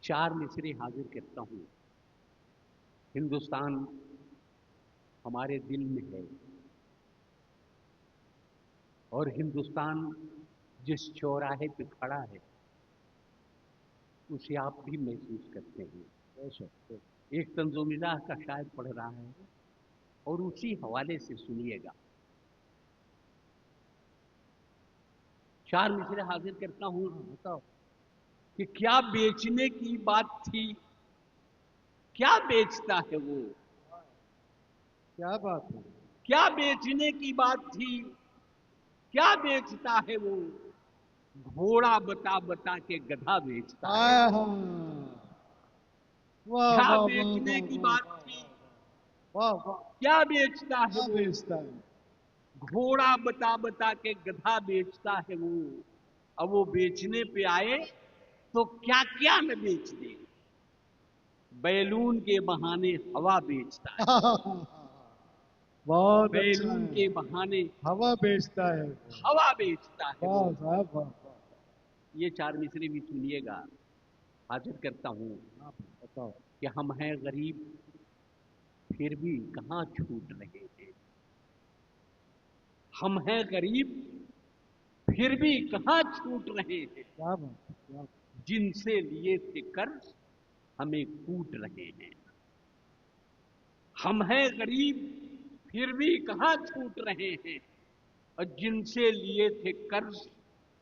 चार मिसरे हाजिर करता हूँ। हिंदुस्तान हमारे दिल में है और हिंदुस्तान जिस चौराहे पे खड़ा है उसे आप भी महसूस करते हैं। एक तंजुमिला का शायर पढ़ रहा है और उसी हवाले से सुनिएगा। चार मिसरे हाजिर करता हूँ। बताओ कि क्या बेचने की बात थी, क्या बेचता है वो। क्या बात है। क्या बेचने की बात थी, क्या बेचता है वो। घोड़ा बता बता के गधा बेचता है आय वो। हाँ। वाह क्या वाह वाह बेचने वाह की वाह बात वाह थी, वाह वाह। क्या बेचता है क्या वो। बेचता है। घोड़ा बता बता के गधा बेचता है वो। अब वो बेचने पे आए तो क्या क्या न बेच दे। बैलून के बहाने हवा बेचता है। बहुत अच्छा बैलून है। के बहाने हवा बेचता है वो। हवा बेचता है वो। वाह साहब वाह वाह। ये चार मिसरे भी सुनिएगा। हाजिर करता हूं हाँ, बताओ। कि हम हैं गरीब फिर भी कहां छूट रहे हैं। हम हैं गरीब फिर भी कहां छूट रहे हैं। क्या बात है, क्या बात जिनसे लिए थे कर्ज हमें कूट रहे हैं। हम हैं गरीब फिर भी कहां छूट रहे हैं और जिनसे लिए थे कर्ज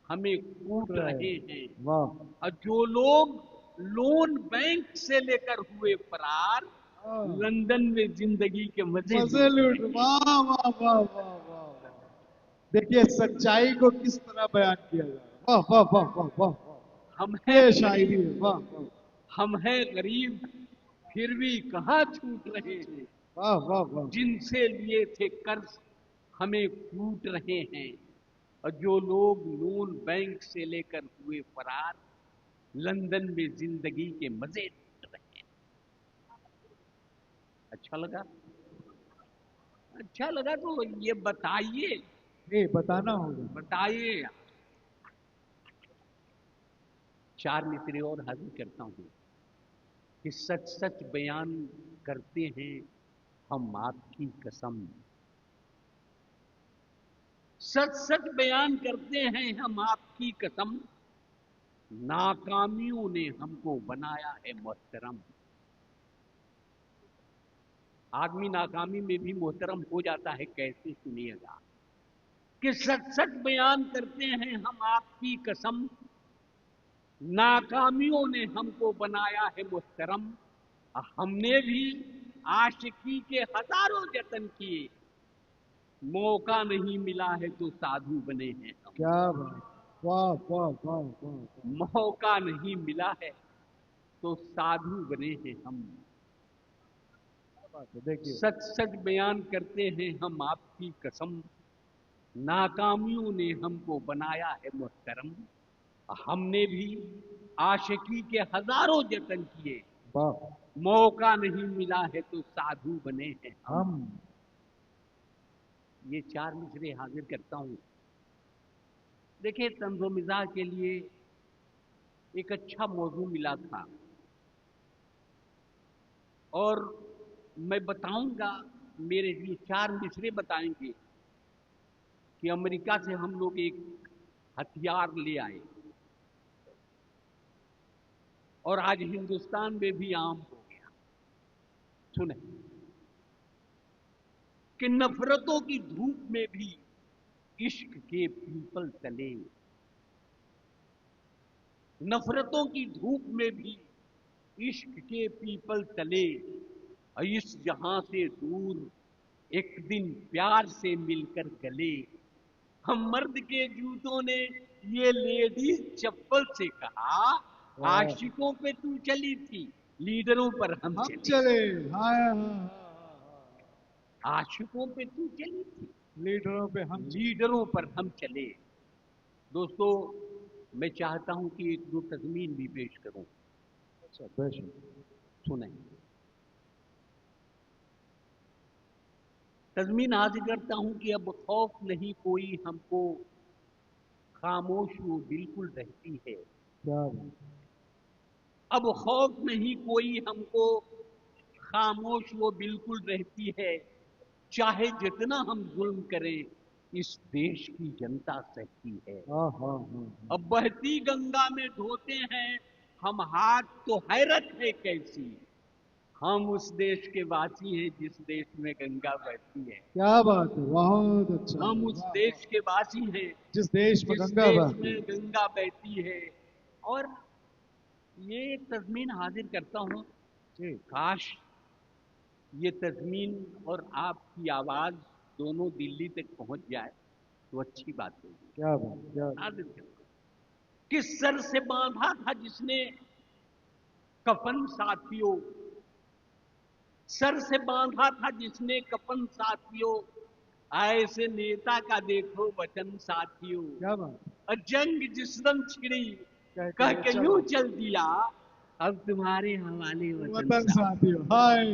हमें टूट कूट रहा है। रहे हैं। वाह। और जो लोग लोन बैंक से लेकर हुए फरार हाँ, लंदन में जिंदगी के मजे मजे लूट लूट। रहे हैं। वाह वाह वाह वाह वाह वाह। देखिए सच्चाई को किस तरह बयान किया जा रहा है। वाह वाह वाह वाह वाह हम वाह। हैं ये शायरी है। गरीब वाह वाह हम हैं गरीब फिर भी कहां छूट रहे हैं। वाह वाह वाह। जिनसे लिए थे कर्ज हमें कूट रहे हैं और जो लोग लोन बैंक से लेकर हुए फरार लंदन में जिंदगी के मजे लूट रहे हैं। अच्छा लगा। अच्छा लगा तो ये बताइए। ये बताना होगा। बताइए। चार मिसरे और हाजिर करता हूं कि सच सच बयान करते हैं हम आपकी कसम। सच सच बयान करते हैं हम आपकी कसम। नाकामियों ने हमको बनाया है मोहतरम। आदमी नाकामी में भी मोहतरम हो जाता है कैसे, सुनिएगा। कि सच सच बयान करते हैं हम आपकी कसम। नाकामियों ने हमको बनाया है मोहतरम। हमने भी आशिकी के हजारों जतन किए। मौका नहीं मिला है तो साधु बने हैं हम। क्या बात। वाह वाह वाह वाह वाह। मौका नहीं मिला है तो साधु बने हैं हम। क्या बात है। देखिए सच सच बयान करते हैं हम आपकी कसम। नाकामियों ने हमको बनाया है मोहतरम। हमने भी आशिकी के हजारों जतन किए। वाह। मौका नहीं मिला है तो साधु बने हैं हम। हम। ये चार मिसरे हाजिर करता हूं। देखिए तंज़ो मिज़ाह के लिए एक अच्छा मौजू मिला था और मैं बताऊंगा। मेरे लिए चार मिसरे बताएंगे कि अमेरिका से हम लोग एक हथियार ले आए और आज हिंदुस्तान में भी आम हो गया। सुने कि नफरतों की धूप में भी इश्क के पीपल तले। नफरतों की धूप में भी इश्क के पीपल तले। इस जहां से दूर एक दिन प्यार से मिलकर गले। हम मर्द के जूतों ने ये लेडीज चप्पल से कहा। वाह। आशिकों पे तू चली थी लीडरों पर हम हम चले। चले। हाय हाँ हाँ। आशिकों पे तू चली थी लीडरों पे हम चले। लीडरों पर हम चले। दोस्तों मैं चाहता हूं कि एक दो तज़मीन भी पेश करूं। अच्छा बेशक। सुने तज़मीन हाजिर करता हूं कि अब खौफ नहीं कोई हमको। खामोश वो बिल्कुल रहती है। क्या बात। अब खौफ नहीं कोई हमको, खामोश वो बिल्कुल रहती है, चाहे जितना हम जुल्म करें इस देश की जनता सहती है। हाँ हाँ हाँ अब बहती गंगा में धोते हैं हम हाथ, तो हैरत है कैसी, हम उस देश के वासी हैं जिस देश में गंगा बहती है। क्या बात है, बहुत अच्छा, हम उस वाह देश वाह। के वासी हैं जिस देश में जिस गंगा देश बहती में गंगा बहती है। और ये एक तज़मीन हाजिर करता हूं जी, काश ये तज़मीन और आपकी आवाज दोनों दिल्ली तक पहुंच जाए तो अच्छी बात होगी। क्या बात, क्या हाजिर करता हूं। किस सर से बांधा था जिसने कफन साथियों, सर से बांधा था जिसने कफन साथियों, ऐसे नेता का देखो वचन साथियों। क्या बात, और जंग जिस दम छिड़ी कह कह के के चल यूं चल दिया, अब तुम्हारे हवाले वतन वतन साथियों। साथियों, हाय हाय,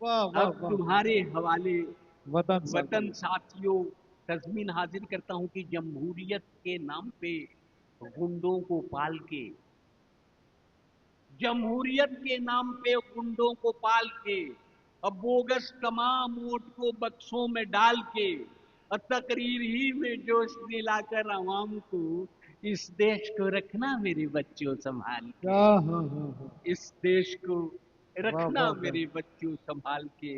वाह वाह अब वाह, तुम्हारे हवाले वतन वतन साथियों। साथियों। तज़मीन हाजिर करता हूं कि जमहूरियत के नाम पे गुंडों को पाल के, जमहूरियत के नाम पे गुंडों को पाल के, अब बोगस तमाम वोट को बक्सों में डाल के, और तकरीर ही में जोश दिलाकर आवाम को इस देश को रखना मेरे बच्चों संभाल क्या, के, हाँ हाँ हाँ, इस देश को वाह रखना वाह वाह, मेरे बच्चों संभाल के।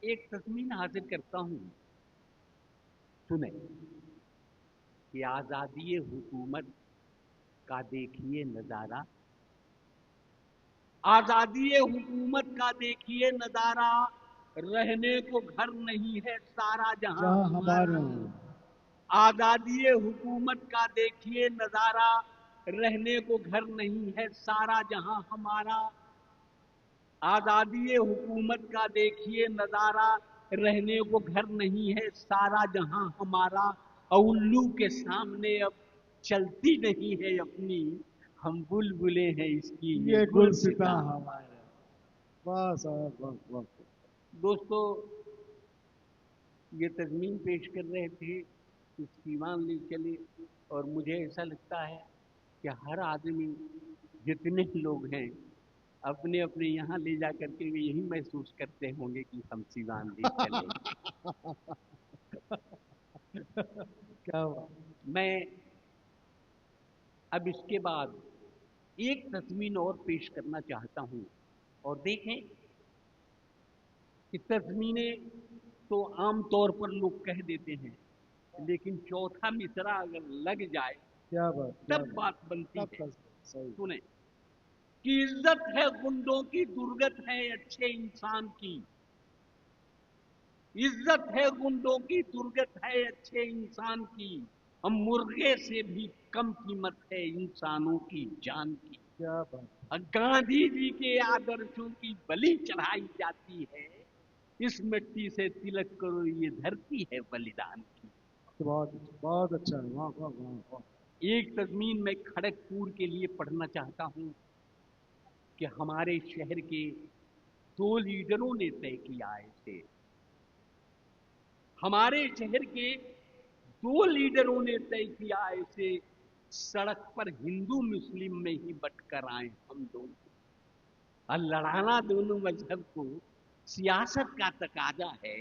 एक तज़मीन हाजिर करता हूं, सुने कि आजादी हुकूमत का देखिए नजारा, आजादी हुकूमत का देखिए नजारा, रहने को घर नहीं है सारा जहां जहाँ हमारा। हमारा, आजादी हुकूमत का देखिए नजारा, रहने को घर नहीं है सारा जहां हमारा। आजादी हुकूमत का देखिए नजारा, रहने को घर नहीं है सारा जहां हमारा। और उल्लू के सामने अब चलती नहीं है अपनी, हम बुलबुले हैं इसकी ये ये गुलसिता गुलसिता। हमारा, वाह साहब, वाह वाह, दोस्तों, ये तज़मीन पेश कर रहे थे, इसकी ईमान ले चले। और मुझे ऐसा लगता है कि हर आदमी, जितने लोग हैं, अपने अपने यहाँ ले जा करके भी यही महसूस करते होंगे कि हम सीवान ले चले। क्या बात, मैं अब इसके बाद एक तज़मीन और पेश करना चाहता हूँ। और देखें कि तज़मीनें तो आम तौर पर लोग कह देते हैं, लेकिन चौथा मिसरा अगर लग जाए क्या बात, क्या तब बात, बात बनती तब है। तक सही, सुने कि इज्जत है गुंडों की, दुर्गत है अच्छे इंसान की। इज्जत है गुंडों की, दुर्गत है अच्छे इंसान की। हम मुर्गे से भी कम कीमत है इंसानों की जान की। क्या बात, और गांधी जी के आदर्शों की बलि चढ़ाई जाती है, इस मिट्टी से तिलक करो ये धरती है बलिदान की। बहुत अच्छा है, वाह वाह वाह वाह, एक तज़मीन मैं खड़गपुर के लिए पढ़ना चाहता हूं कि हमारे शहर के दो लीडरों ने तय किया ऐसे, हमारे शहर के दो लीडरों ने तय किया ऐसे, सड़क पर हिंदू मुस्लिम में ही बटकर आए हम दोनों, और लड़ाना दोनों मजहब को सियासत का तकाजा है,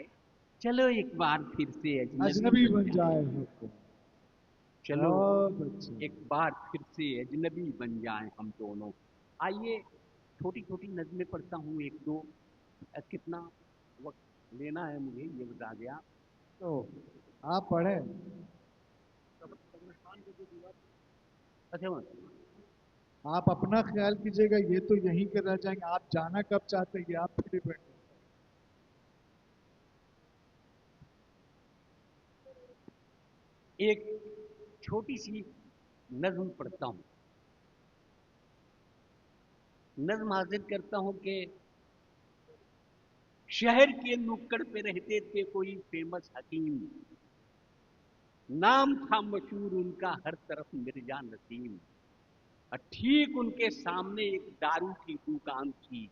चलो एक बार फिर से अजनबी अजनबी बन बन जाए। जाए हमको, चलो बहुत अच्छा, एक बार फिर से अजनबी बन जाएं हम दोनों। आइए छोटी छोटी नज़में पढ़ता हूँ एक दो। कितना वक्त लेना है मुझे ये बता दिया। तो आप पढ़े, अच्छा, आप अपना ख्याल कीजिएगा, ये तो यहीं कर रह जाएंगे, आप जाना कब चाहते हैं ये आप पे डिपेंड है। एक छोटी सी नज्म पढ़ता हूँ, नज्म हाजिर करता हूँ कि शहर के नुक्कड़ पे रहते थे कोई फेमस हकीम, नाम था मशहूर उनका हर तरफ मिर्जा नसीम। और ठीक उनके सामने एक दारू की दुकान थी,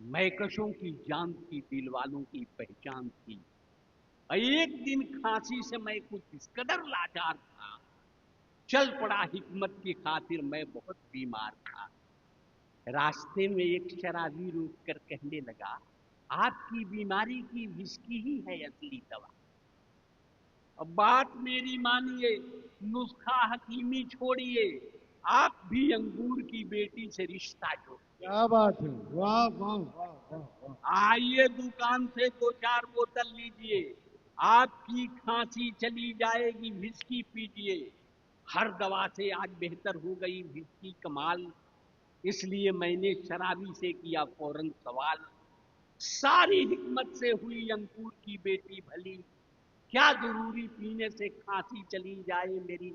महकशों की जान थी, दिल वालों की पहचान थी। और एक दिन खांसी से मैं कुछ इस कदर लाचार था, चल पड़ा हिकमत की खातिर मैं बहुत बीमार था। रास्ते में एक शराबी रोक कर कहने लगा, आपकी बीमारी की विस्की ही है असली दवा। अब बात मेरी मानिए, नुस्खा हकीमी छोड़िए, आप भी अंगूर की बेटी से रिश्ता जोड़िए। क्या बात है, वाह वाह वाह वाह वाह। आइए दुकान से 2-4 बोतल लीजिए, आपकी खांसी चली जाएगी, विस्की पीजिए। हर दवा से आज बेहतर हो गई विस्की, कमाल। इसलिए मैंने शराबी से किया फौरन सवाल, सारी हिकमत से हुई अंकुर की बेटी भली, क्या जरूरी पीने से खांसी चली जाए मेरी।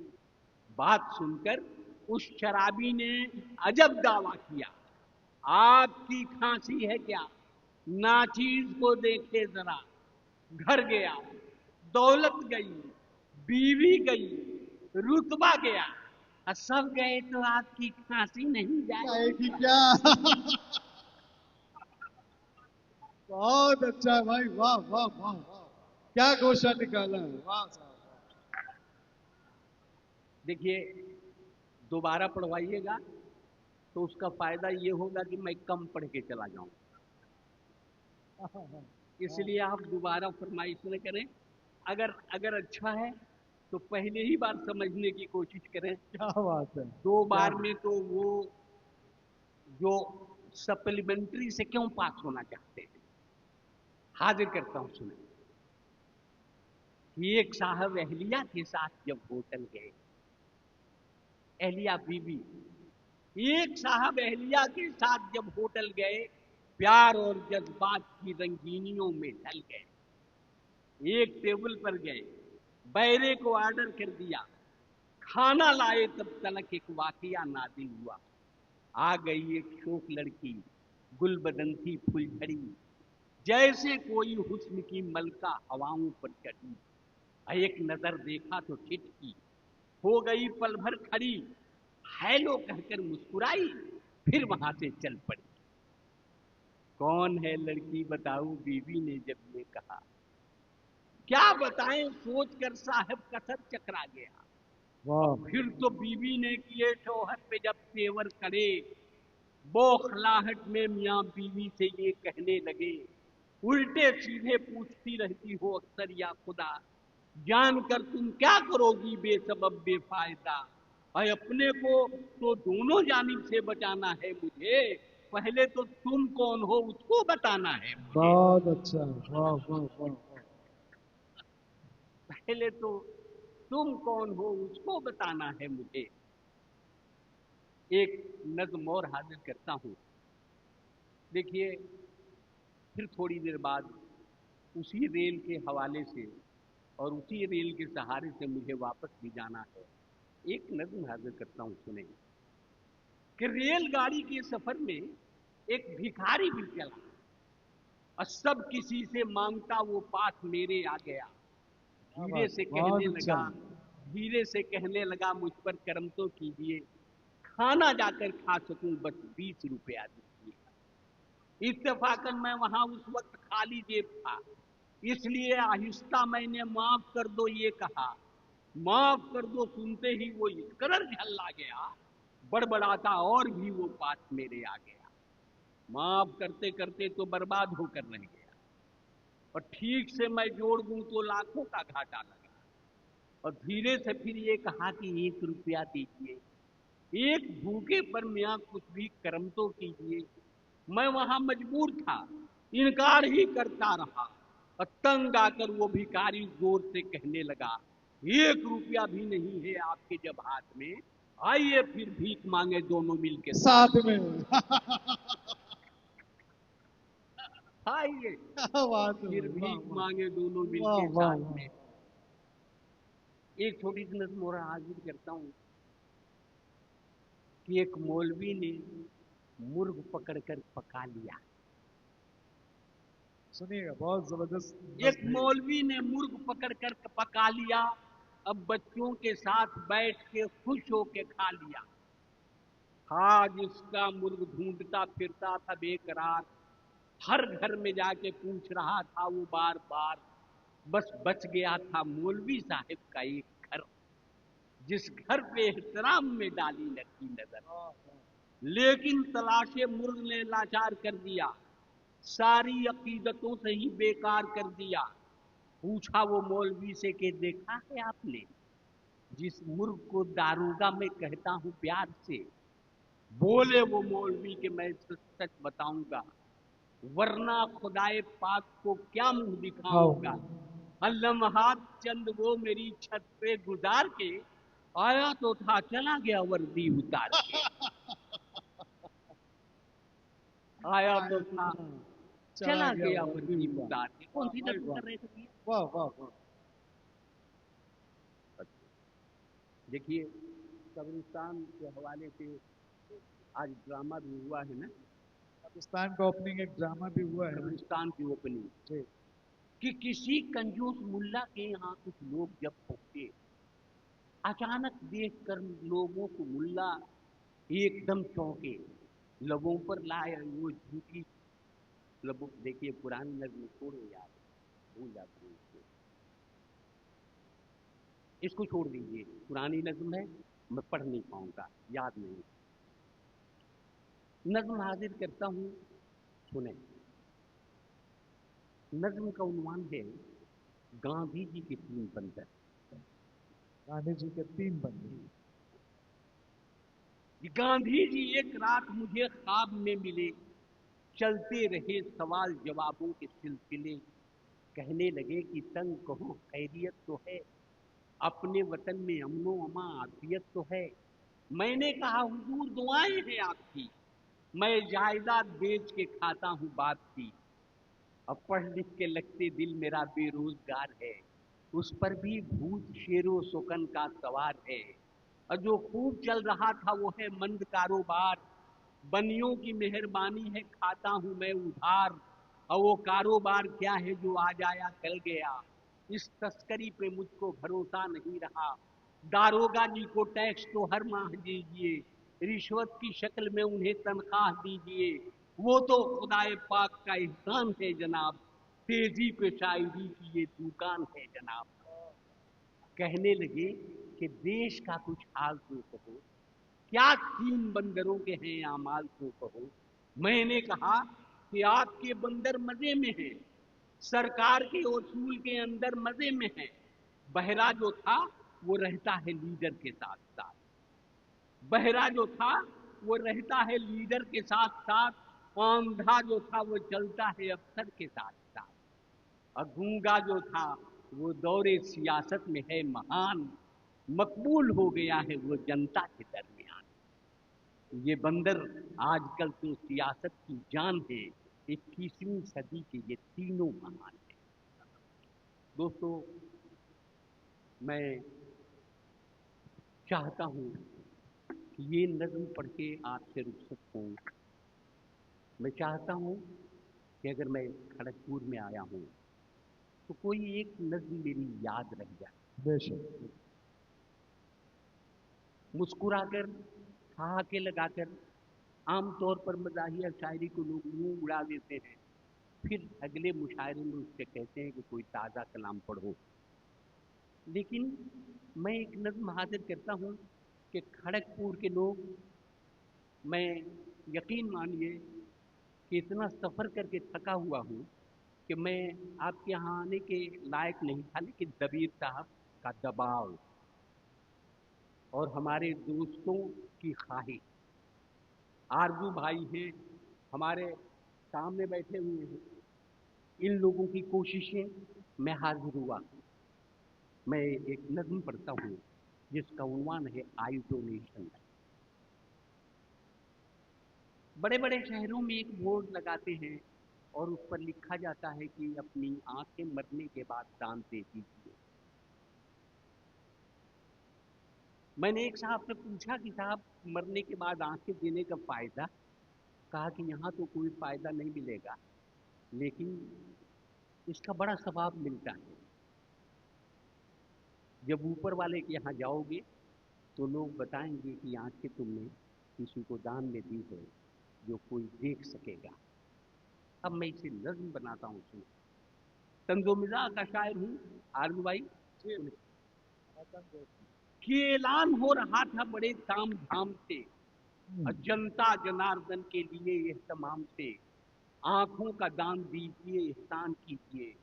बात सुनकर उस शराबी ने अजब दावा किया, आपकी खांसी है क्या, नाचीज को देखे जरा। घर गया, दौलत गई, बीवी गई, रुतबा गया, और सब गए तो आपकी खांसी नहीं जाएगी। आएगी क्या? बहुत अच्छा है भाई, वाह वाह वाह वाह। क्या गोशा निकाला है, वाह साहब। देखिए, दोबारा पढ़वाइएगा तो उसका फायदा ये होगा कि मैं कम पढ़ के चला जाऊं। वाह। इसलिए आप दोबारा फरमाइश न करें। अगर अगर अच्छा है तो पहले ही बार समझने की कोशिश करें। क्या बात है, दो क्या बार में तो वो जो सप्लीमेंट्री से क्यों पास होना चाहते हैं। हाजिर करता हूं, सुने कि एक साहब अहलिया के साथ जब होटल गए, अहलिया बीबी, एक साहब अहलिया के साथ जब होटल गए, प्यार और जज्बात की रंगीनियों में ढल गए। एक टेबल पर गए, बैरे को ऑर्डर कर दिया, खाना लाए तब तलक एक वाकया नादिल हुआ। आ गई एक शोक लड़की, गुलबदन थी फुलझड़ी, जैसे कोई हुस्न की मलका हवाओं पर चढ़ी। एक नजर देखा तो ठिठकी, हो गई पल भर खड़ी, हेलो कहकर मुस्कुराई, फिर वहां से चल पड़ी। कौन है लड़की बताऊं, बीवी ने जब ये कहा, क्या बताएं सोचकर साहब कसर चकरा गया। वाह। अब फिर तो बीवी ने किए शौहर पे जब तेवर करे, बौखलाहट में मियाँ बीवी से ये कहने लगे, उल्टे सीधे पूछती रहती हो अक्सर या खुदा, जानकर तुम क्या करोगी बेसबब बेफायदा। और अपने को तो दोनों जानिब से बचाना है मुझे, पहले तो तुम कौन हो उसको बताना है मुझे। बहुत अच्छा, वाह वाह वाह वाह। पहले तो तुम कौन हो उसको बताना है मुझे। एक नज्म और हाजिर करता हूं। देखिए, फिर थोड़ी देर बाद उसी रेल के हवाले से और उसी रेल के सहारे से मुझे वापस भी जाना है। एक नज्म हाजिर करता हूं, सुने कि रेलगाड़ी के सफर में एक भिखारी भी चला, और सब किसी से मांगता वो पास मेरे आ गया। क्या धीरे बात से है, बहुत कहने अच्छा। लगा, धीरे से कहने लगा, मुझ पर करम तो कीजिए, खाना जाकर खा सकूं बस 20 रुपया दीजिए। इत्तेफाकन मैं वहां उस वक्त खाली जेब था, इसलिए आहिस्ता मैंने माफ कर दो ये कहा। माफ कर दो सुनते ही वो इस कदर झल्ला गया, बड़बड़ाता और भी वो पास मेरे आ गया। माफ करते करते तो बर्बाद होकर रह गया, और ठीक से मैं जोड़ दूं तो लाखों का घाटा लगा। और धीरे से फिर ये कहा कि 1 रुपया दीजिए, एक भूखे पर मियाँ कुछ भी कर्म तो कीजिए। मैं वहां मजबूर था, इनकार ही करता रहा, और तंग आकर वो भिखारी जोर से कहने लगा, 1 रुपया भी नहीं है आपके जब हाथ में, आइए फिर भीख मांगे दोनों मिलके साथ साथ में। में। आइए क्या बात है फिर भाई, वाह भीख वाह मांगे दोनों वाह मिलके वाह साथ वाह। में। एक छोटी सी नज़्म और हाजिर करता हूं कि एक मौलवी ने मुर्ग पकड़कर पका लिया। सुनिएगा, बहुत जबरदस्त एक नज्म है। मौलवी ने मुर्ग पकड़कर पका लिया, अब बच्चों के साथ बैठ के खुश होके खा लिया। आज उसका मुर्ग ढूंढता फिरता था बेकरार, हर घर में जाके पूछ रहा था वो बार बार। बस बच गया था मौलवी साहब का एक घर, जिस घर पे एहतराम में डाली लगी नजर। वाह वाह। लेकिन तलाशे मुर्ग ने लाचार कर दिया, सारी अकीदतों से ही बेकार कर दिया। पूछा वो मौलवी से कि देखा है आपने जिस मुर्ग को दारूगा मैं कहता हूं प्यार से? बोले वो मौलवी कि मैं सच सच बताऊंगा, वरना खुदाए पाक को क्या मुंह दिखाऊंगा। लम्हात चंद वो मेरी छत पे गुजार के आया तो था, चला गया वर्दी उतार के। आया तो था, चला चला गया गया वर्दी वर्दी उतार। उतार के। कौन वाह सी भाई नज्म वाह, कर रहे थे भैया? वाह वाह वाह। देखिए, कब्रिस्तान के हवाले से आज ड्रामा भी हुआ है ना, पाकिस्तान का ओपनिंग एक ड्रामा भी हुआ है। कब्रिस्तान की ओपनिंग, जी। कि किसी कंजूस मुल्ला के यहाँ कुछ लोग जब पहुंचे, अचानक देखकर लोगों को मुल्ला एकदम चौंके, लबों पर लाए वो झूठी लबों। देखिए पुरानी नज्म छोड़ो यार, भूल जाते हैं इसको छोड़ दीजिए, पुरानी नज्म है, मैं पढ़ नहीं पाऊंगा, याद नहीं। नज्म हाजिर करता हूं, सुने। नज्म का उन्वान है गांधी जी के 3 बंदर। गांधी जी के 3 बंदे। गांधी जी एक रात मुझे ख्वाब में मिले, चलते रहे सवाल जवाबों के सिलसिले। कहने लगे कि तंग कहो खैरियत तो है, अपने वतन में अमनो अमा आफियत तो है। मैंने कहा हुजूर दुआएं हैं आपकी, मैं जायदाद बेच के खाता हूं बाप की। अब पढ़ लिख के लगते दिल मेरा बेरोजगार है, उस पर भी भूत शेरो सुकन का सवार है। और जो खूब चल रहा था वो है मंद कारोबार, बनियों की मेहरबानी है खाता हूं मैं उधार। और वो कारोबार क्या है जो आज आया कल गया, इस तस्करी पे मुझको भरोसा नहीं रहा। दारोगा जी को टैक्स तो हर माह दीजिए, रिश्वत की शक्ल में उन्हें तनख्वाह दीजिए। वो तो खुदाए पाक का एहसान है जनाब, तेजी पे शायरी की ये दुकान है जनाब। कहने लगे कि देश का कुछ हाल तो कहो, क्या 3 बंदरों के हैं आमाल तो कहो। मैंने कहा कि आपके बंदर मजे में हैं, सरकार के उसूल के अंदर मजे में है। बहरा जो था वो रहता है लीडर के साथ साथ, बहरा जो था वो रहता है लीडर के साथ साथ, आंधा जो था वो चलता है अफसर के साथ साथ, और गूंगा जो था वो दौरे सियासत में है महान, मकबूल हो गया है वो जनता के दरमियान। ये बंदर आजकल तो सियासत की जान है, 21वीं सदी के ये तीनों महान हैं। दोस्तों, मैं चाहता हूं कि ये नज्म पढ़ के आपसे रुखसत हूं। मैं चाहता हूं कि अगर मैं खड़गपुर में आया हूं तो कोई एक नज्म मेरी याद रह जाए। बेशक। मुस्कुराकर, ठहाके लगाकर, आमतौर पर मज़ाहिया शायरी को लोग मुंह उड़ा देते हैं, फिर अगले मुशायरे में उससे कहते हैं कि कोई ताज़ा कलाम पढ़ो। लेकिन मैं एक नज्म हाजिर करता हूँ कि खड़गपुर के लोग, मैं यकीन मानिए कि इतना सफ़र करके थका हुआ हूँ कि मैं आपके यहाँ आने के लायक नहीं था, लेकिन दबीर साहब का दबाव और हमारे दोस्तों की ख्वाहिश, आरजू भाई हैं हमारे सामने बैठे हुए हैं, इन लोगों की कोशिशें, मैं हाजिर हुआ। मैं एक नज्म पढ़ता हूँ जिसका उन्वान है आई डोनेशन। बड़े बड़े शहरों में एक बोर्ड लगाते हैं और उस पर लिखा जाता है कि अपनी आंखें मरने के बाद दान दे दीजिए। मैंने एक साहब से पूछा कि साहब मरने के बाद आंखें देने का फायदा? कहा कि यहाँ तो कोई फायदा नहीं मिलेगा, लेकिन इसका बड़ा सवाब मिलता है। जब ऊपर वाले के यहाँ जाओगे तो लोग बताएंगे कि आंखें तुमने किसी को दान में दी है जो कोई देख सकेगा। अब मैं इसे नज्म बनाता हूँ, सुनो। तंजो मिजाज का शायर हूँ, आरजू भाई सुने। कि ऐलान हो रहा था बड़े ताम झाम से, जनता जनार्दन के लिए एहतमाम से आंखों का दान दीजिए, एहसान कीजिए,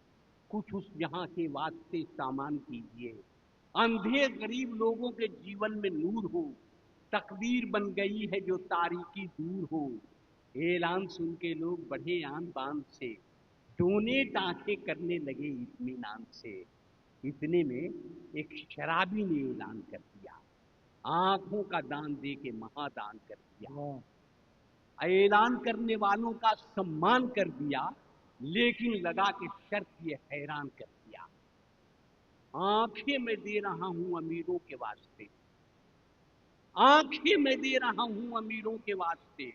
कुछ उस जहां के वास्ते सामान कीजिए। अंधे गरीब लोगों के जीवन में नूर हो, तकदीर बन गई है जो तारीकी दूर हो। ऐलान सुन के लोग बढ़े आन बान से, डोनेट आंखें करने लगे इत्मीनान से। इतने में एक शराबी ने ऐलान कर दिया, आंखों का दान दे के महादान कर दिया। ऐलान करने वालों का सम्मान कर दिया, लेकिन लगा के शर्त ये हैरान कर दिया, आंखें मैं दे रहा हूं अमीरों के वास्ते, आंखें मैं दे रहा हूं अमीरों के वास्ते,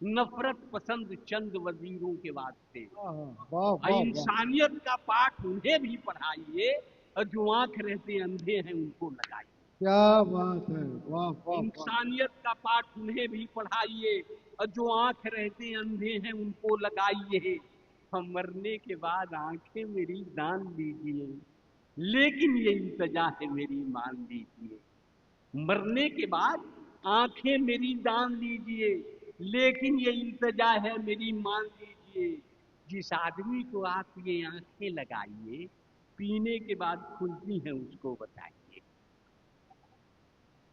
नफरत पसंद चंद वजीरों के वास्ते। वाह वाह वाह, इंसानियत का पाठ उन्हें भी पढ़ाइए, और जो आंख रहते अंधे हैं उनको लगाइए। क्या बात है, वाह वाह वाह। इंसानियत का पाठ उन्हें भी पढ़ाइए, और जो आंख रहते अंधे हैं उनको लगाइए। हम मरने के बाद आंखें मेरी दान लीजिए, लेकिन ये इल्तजा है मेरी मान लीजिए। मरने के बाद आंखें मेरी दान लीजिए, लेकिन ये इल्तजा है मेरी मान लीजिए। जिस आदमी को आप ये आंखें लगाइए, पीने के बाद खुलती हैं उसको बताइए।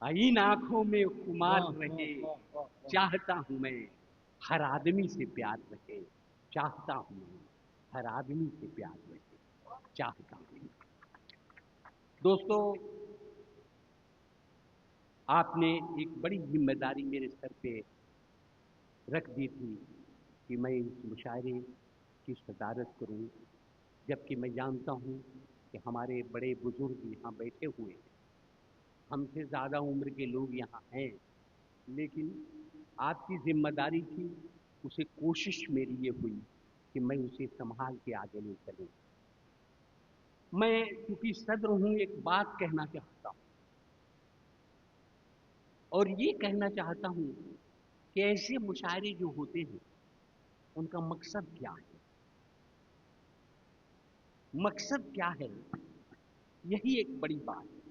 इन आंखों में खुमार वाह वाह रहे, वाह वाह वाह। चाहता हूं मैं हर आदमी से प्यार रहे, चाहता हूं मैं हर आदमी से प्यार रहे, चाहता हूं। दोस्तों, आपने एक बड़ी जिम्मेदारी मेरे सर पे रख दी थी कि मैं इस मुशायरे की सदारत करूं, जबकि मैं जानता हूं कि हमारे बड़े बुजुर्ग यहाँ बैठे हुए हैं, हमसे ज़्यादा उम्र के लोग यहाँ हैं, लेकिन आपकी जिम्मेदारी थी, उसे कोशिश मेरी ये हुई कि मैं उसे संभाल के आगे ले चलूं। मैं क्योंकि सद्र हूं, एक बात कहना चाहता हूं, और ये कहना चाहता हूं कि ऐसे मुशायरे जो होते हैं उनका मकसद क्या है। मकसद क्या है, यही एक बड़ी बात है।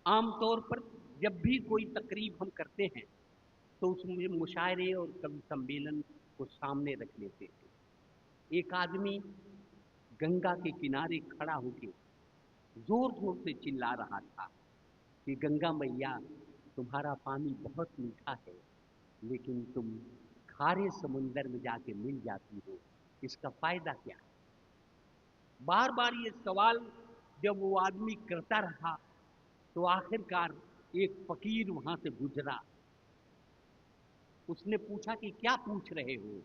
आमतौर पर जब भी कोई तकरीब हम करते हैं तो उसमें मुशायरे और कवि सम्मेलन को सामने रख लेते हैं। एक आदमी गंगा के किनारे खड़ा होकर जोर जोर से चिल्ला रहा था कि गंगा मैया, तुम्हारा पानी बहुत मीठा है, लेकिन तुम खारे समुंदर में जाके मिल जाती हो, इसका फायदा क्या है। बार बार ये सवाल जब वो आदमी करता रहा, तो आखिरकार एक फकीर वहां से गुजरा। उसने पूछा कि क्या पूछ रहे हो।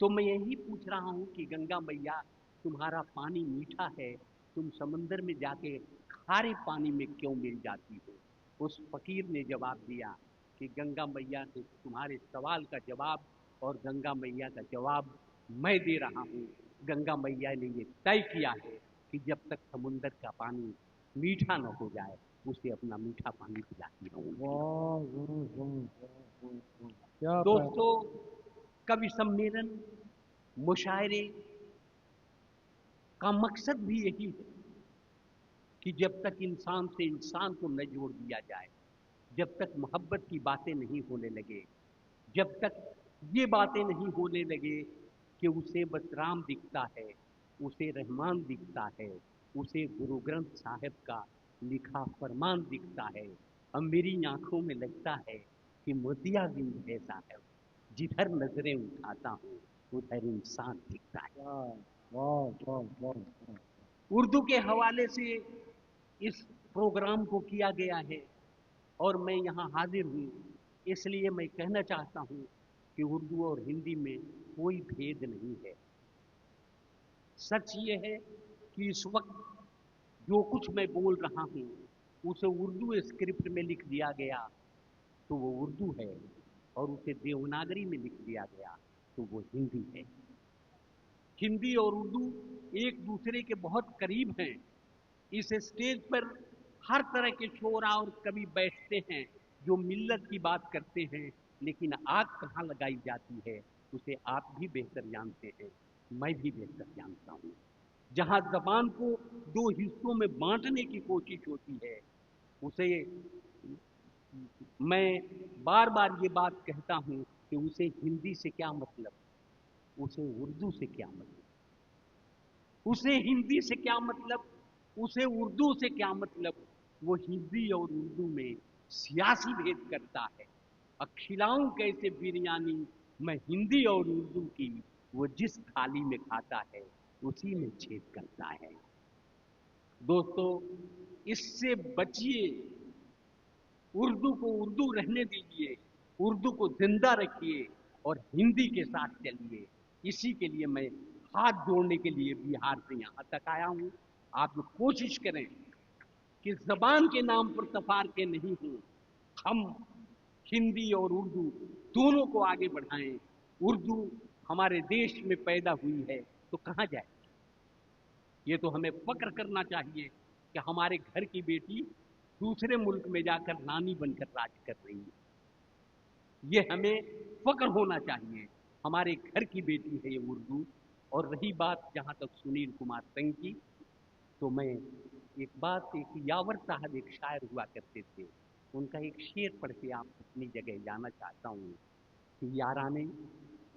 तो मैं यही पूछ रहा हूं कि गंगा मैया, तुम्हारा पानी मीठा है, तुम समंदर में जाके खारे पानी में क्यों मिल जाती हो। उस फकीर ने जवाब दिया कि गंगा मैया से तुम्हारे सवाल का जवाब और गंगा मैया का जवाब मैं दे रहा हूँ। गंगा मैया ने ये तय किया है कि जब तक समुंदर का पानी मीठा न हो जाए, उसे अपना मीठा पानी पिलाती रहूंगी। वाह वाह वाह वाह वाह वाह। क्या बात। दोस्तों, कवि सम्मेलन, मुशायरे का मकसद भी यही है कि जब तक इंसान से इंसान को न जोड़ दिया जाए, जब तक मोहब्बत की बातें नहीं होने लगे, जब तक ये बातें नहीं होने लगे कि उसे बस राम दिखता है, उसे रहमान दिखता है, उसे गुरु ग्रंथ साहिब का लिखा फरमान दिखता है, अब मेरी आंखों में लगता है कि मोतिया बिंद है साहब, जिधर नजरें उठाता हूँ उधर इंसान दिखता है। वाह वाह वाह वाह वाह। उर्दू के हवाले से इस प्रोग्राम को किया गया है, और मैं यहाँ हाजिर हूँ, इसलिए मैं कहना चाहता हूँ कि उर्दू और हिंदी में कोई भेद नहीं है। सच ये है कि इस वक्त जो कुछ मैं बोल रहा हूँ उसे उर्दू स्क्रिप्ट में लिख दिया गया तो वो उर्दू है, और उसे देवनागरी में लिख दिया गया तो वो हिंदी है। हिंदी और उर्दू एक दूसरे के बहुत करीब हैं। इस स्टेज पर हर तरह के शोरा और कवि बैठते हैं जो मिल्लत की बात करते हैं, लेकिन आग कहाँ लगाई जाती है उसे आप भी बेहतर जानते हैं, मैं भी बेहतर जानता हूँ। जहाँ जबान को दो हिस्सों में बांटने की कोशिश होती है, उसे میں بار بار یہ بات کہتا ہوں کہ اسے ہندی سے کیا مطلب، اسے اردو سے کیا مطلب، اسے ہندی سے کیا مطلب، اسے اردو سے کیا مطلب۔ وہ ہندی اور اردو میں سیاسی بھید کرتا ہے۔ اب کھلاؤں کیسے بریانی میں ہندی اور اردو کی، وہ جس تھالی میں کھاتا ہے اسی میں چھید کرتا ہے۔ دوستو، اس سے بچیے، اردو کو اردو رہنے دیجیے، اردو کو زندہ رکھیے اور ہندی کے ساتھ چلیے۔ اسی کے لیے میں ہاتھ جوڑنے کے لیے بہار سے یہاں تک آیا ہوں۔ آپ لوگ کوشش کریں کہ زبان کے نام پر تفارقے نہیں ہوں، ہم ہندی اور اردو دونوں کو آگے بڑھائیں۔ اردو ہمارے دیش میں پیدا ہوئی ہے تو کہاں جائے؟ یہ تو ہمیں فخر کرنا چاہیے کہ ہمارے گھر کی بیٹی دوسرے ملک میں جا کر رانی بن کر راج کر رہی ہے۔ یہ ہمیں فخر ہونا چاہیے، ہمارے گھر کی بیٹی ہے یہ اردو۔ اور رہی بات جہاں تک سنیل کمار سنگھ کی، تو میں ایک یاور صاحب ایک شاعر ہوا کرتے تھے، ان کا ایک شعر پڑھ کے آپ اپنی جگہ جانا چاہتا ہوں کہ یارانے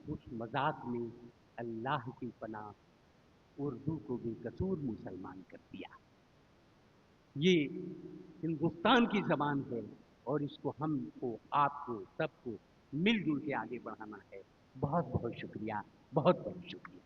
اس مذاق میں اللہ کی پناہ، اردو کو بے قصور مسلمان کر دیا۔ یہ ہندوستان کی زبان ہے اور اس کو ہم کو، آپ کو، سب کو مل جل کے آگے بڑھانا ہے۔ بہت بہت شکریہ، بہت بہت شکریہ۔